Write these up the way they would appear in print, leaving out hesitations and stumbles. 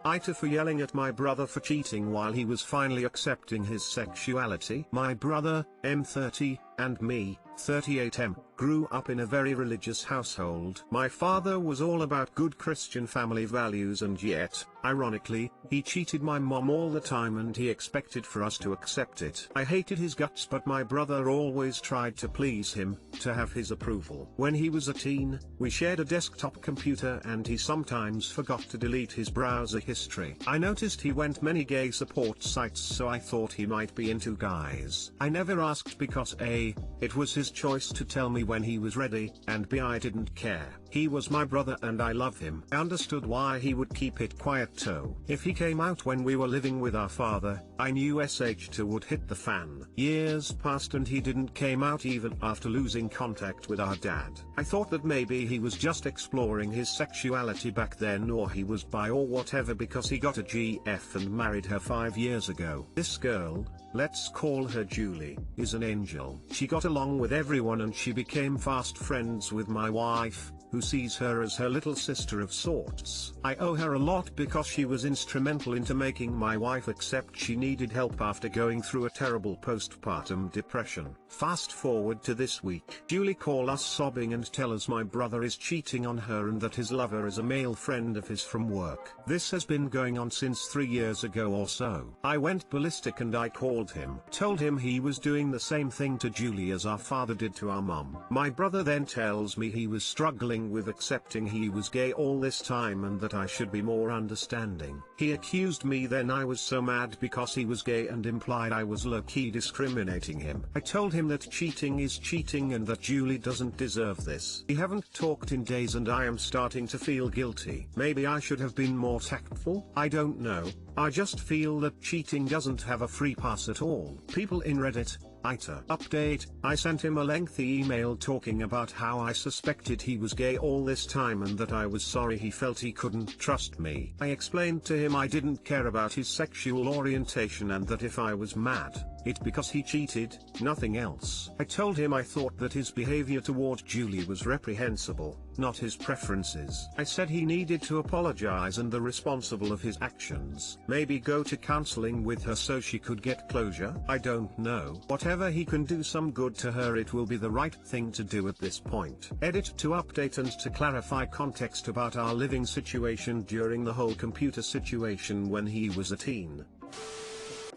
AITA for yelling at my brother for cheating while he was finally accepting his sexuality. My brother, M30, and me, 38M, grew up in a very religious household. My father was all about good Christian family values, and yet, ironically, he cheated my mom all the time and he expected for us to accept it. I hated his guts, but my brother always tried to please him, to have his approval. When he was a teen, we shared a desktop computer and he sometimes forgot to delete his browser history. I noticed he went many gay support sites, so I thought he might be into guys. I never asked because A, it was his choice to tell me when he was ready, and B, I didn't care. He was my brother and I love him. I understood why he would keep it quiet too. If he came out when we were living with our father, I knew SH2 would hit the fan. Years passed and he didn't came out even after losing contact with our dad. I thought that maybe he was just exploring his sexuality back then, or he was bi or whatever, because he got a GF and married her 5 years ago. This girl, let's call her Julie, is an angel. She got along with everyone and she became fast friends with my wife, who sees her as her little sister of sorts. I owe her a lot because she was instrumental into making my wife accept she needed help after going through a terrible postpartum depression. Fast forward to this week. Julie call us sobbing and tell us my brother is cheating on her and that his lover is a male friend of his from work. This has been going on since 3 years ago or so. I went ballistic and I called him. Told him he was doing the same thing to Julie as our father did to our mom. My brother then tells me he was struggling with accepting he was gay all this time and that I should be more understanding. He accused me then. I was so mad because he was gay and implied I was low-key discriminating him. I told him that cheating is cheating and that Julie doesn't deserve this. We haven't talked in days and I am starting to feel guilty. Maybe I should have been more tactful? I don't know. I just feel that cheating doesn't have a free pass at all. People in Reddit, AITA update, I sent him a lengthy email talking about how I suspected he was gay all this time and that I was sorry he felt he couldn't trust me. I explained to him I didn't care about his sexual orientation and that if I was mad, it's because he cheated, nothing else. I told him I thought that his behavior toward Julie was reprehensible, not his preferences. I said he needed to apologize and the responsible of his actions. Maybe go to counseling with her so she could get closure. I don't know. Whatever he can do some good to her, it will be the right thing to do at this point. Edit to update and to clarify context about our living situation during the whole computer situation when he was a teen.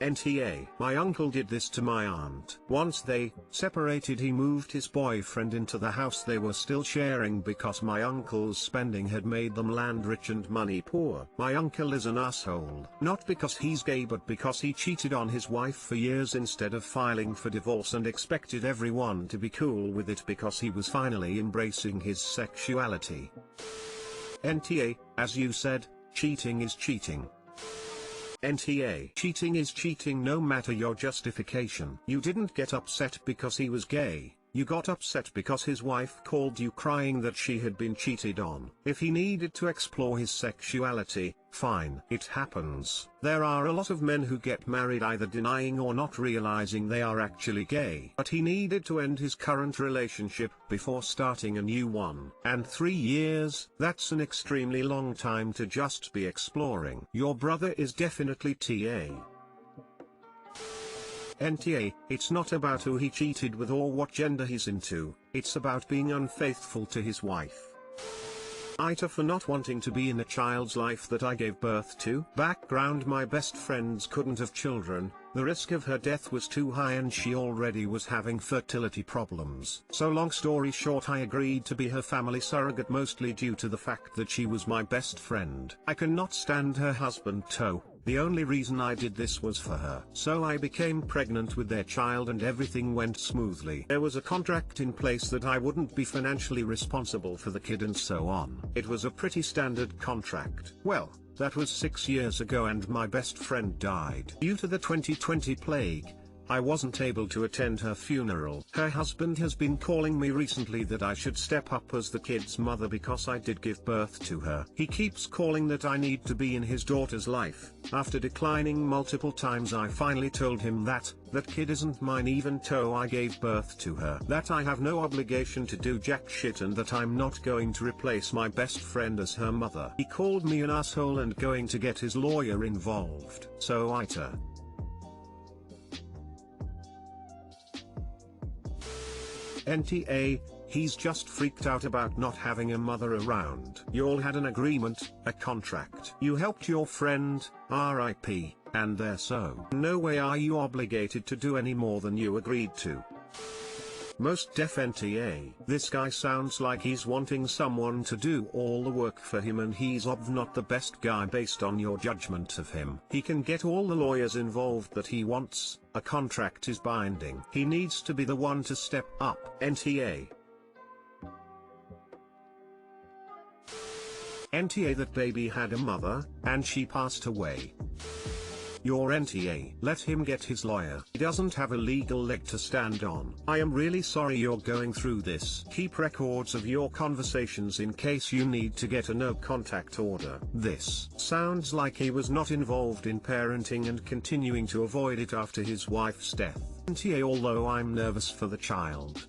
NTA. My uncle did this to my aunt. Once they separated, he moved his boyfriend into the house they were still sharing because my uncle's spending had made them land rich and money poor. My uncle is an asshole. Not because he's gay, but because he cheated on his wife for years instead of filing for divorce and expected everyone to be cool with it because he was finally embracing his sexuality. NTA, as you said, cheating is cheating. NTA. Cheating is cheating no matter your justification. You didn't get upset because he was gay. You got upset because his wife called you crying that she had been cheated on. If he needed to explore his sexuality, fine. It happens. There are a lot of men who get married either denying or not realizing they are actually gay. But he needed to end his current relationship before starting a new one. And 3 years, that's an extremely long time to just be exploring. Your brother is definitely TA. NTA, it's not about who he cheated with or what gender he's into, it's about being unfaithful to his wife. AITA for not wanting to be in a child's life that I gave birth to. Background: my best friends couldn't have children, the risk of her death was too high and she already was having fertility problems. So long story short, I agreed to be her family surrogate mostly due to the fact that she was my best friend. I cannot stand her husband too. The only reason I did this was for her. So I became pregnant with their child and everything went smoothly. There was a contract in place that I wouldn't be financially responsible for the kid and so on. It was a pretty standard contract. Well, that was 6 years ago and my best friend died. Due to the 2020 plague, I wasn't able to attend her funeral. Her husband has been calling me recently that I should step up as the kid's mother because I did give birth to her. He keeps calling that I need to be in his daughter's life. After declining multiple times, I finally told him that kid isn't mine even though I gave birth to her. That I have no obligation to do jack shit and that I'm not going to replace my best friend as her mother. He called me an asshole and going to get his lawyer involved. So AITA. NTA, he's just freaked out about not having a mother around. You all had an agreement, a contract. You helped your friend, RIP, and they're so. No way are you obligated to do any more than you agreed to. Most def NTA. This guy sounds like he's wanting someone to do all the work for him and he's not the best guy based on your judgment of him. He can get all the lawyers involved that he wants, a contract is binding. He needs to be the one to step up. NTA. NTA, that baby had a mother, and she passed away. Your NTA. Let him get his lawyer. He doesn't have a legal leg to stand on. I am really sorry you're going through this. Keep records of your conversations in case you need to get a no contact order. This sounds like he was not involved in parenting and continuing to avoid it after his wife's death. NTA, although I'm nervous for the child.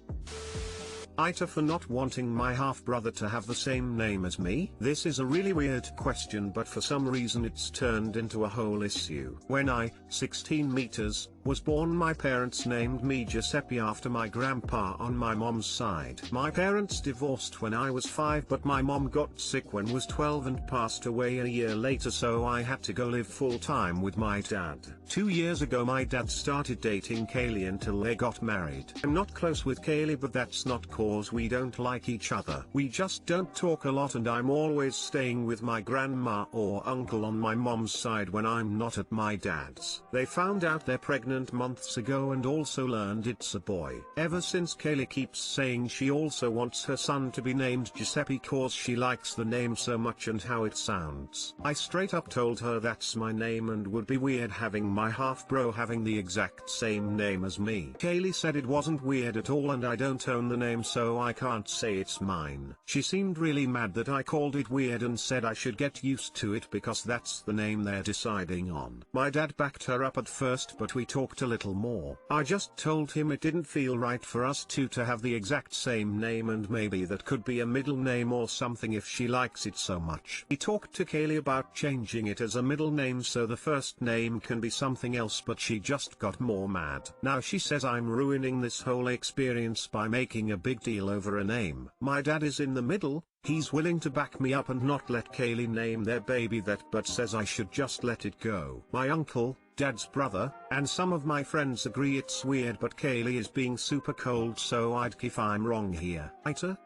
AITA, for not wanting my half-brother to have the same name as me. This is a really weird question, but for some reason it's turned into a whole issue. When I, 16 meters, was born, my parents named me Giuseppe after my grandpa on my mom's side. My parents divorced when I was 5, but my mom got sick when was 12 and passed away a year later, so I had to go live full-time with my dad. 2 years ago my dad started dating Kaylee until they got married. I'm not close with Kaylee, but that's not cause we don't like each other. We just don't talk a lot and I'm always staying with my grandma or uncle on my mom's side when I'm not at my dad's. They found out they're pregnant months ago and also learned it's a boy. Ever since, Kaylee keeps saying she also wants her son to be named Giuseppe cause she likes the name so much and how it sounds. I straight up told her that's my name and would be weird having my half-bro having the exact same name as me. Kaylee said it wasn't weird at all and I don't own the name so I can't say it's mine. She seemed really mad that I called it weird and said I should get used to it because that's the name they're deciding on. My dad backed her up at first, but we talked a little more. I just told him it didn't feel right for us two to have the exact same name and maybe that could be a middle name or something if she likes it so much. He talked to Kaylee about changing it as a middle name so the first name can be something else, but she just got more mad. Now she says I'm ruining this whole experience by making a big deal over a name. My dad is in the middle. He's willing to back me up and not let Kaylee name their baby that, but says I should just let it go. My uncle, dad's brother, and some of my friends agree it's weird, but Kaylee is being super cold, so I'd if I'm wrong here. AITA?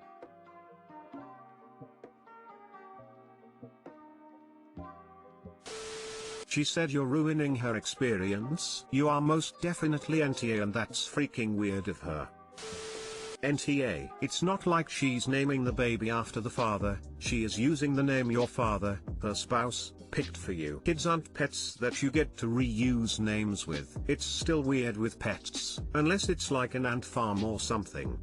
She said you're ruining her experience. You are most definitely NTA and that's freaking weird of her. NTA. It's not like she's naming the baby after the father, she is using the name your father, her spouse, picked for you. Kids aren't pets that you get to reuse names with. It's still weird with pets, unless it's like an ant farm or something.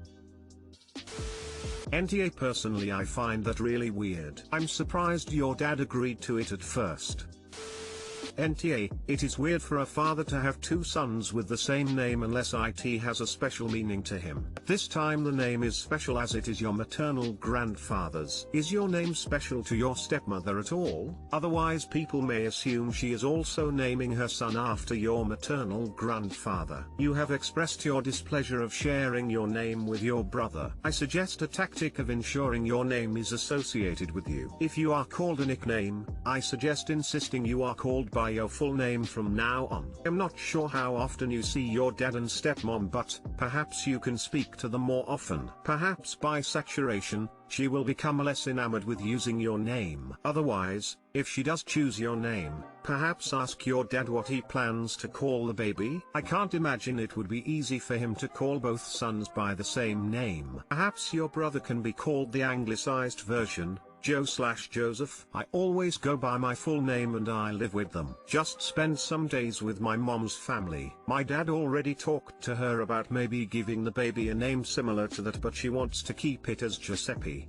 NTA. Personally I find that really weird. I'm surprised your dad agreed to it at first. NTA, it is weird for a father to have two sons with the same name unless IT has a special meaning to him. This time the name is special as it is your maternal grandfather's. Is your name special to your stepmother at all? Otherwise people may assume she is also naming her son after your maternal grandfather. You have expressed your displeasure of sharing your name with your brother. I suggest a tactic of ensuring your name is associated with you. If you are called a nickname, I suggest insisting you are called by your full name from now on. I'm not sure how often you see your dad and stepmom, but perhaps you can speak to them more often. Perhaps by saturation, she will become less enamored with using your name. Otherwise, if she does choose your name, perhaps ask your dad what he plans to call the baby. I can't imagine it would be easy for him to call both sons by the same name. Perhaps your brother can be called the anglicized version, Joe/Joseph. I always go by my full name and I live with them. Just spend some days with my mom's family. My dad already talked to her about maybe giving the baby a name similar to that, but she wants to keep it as Giuseppe.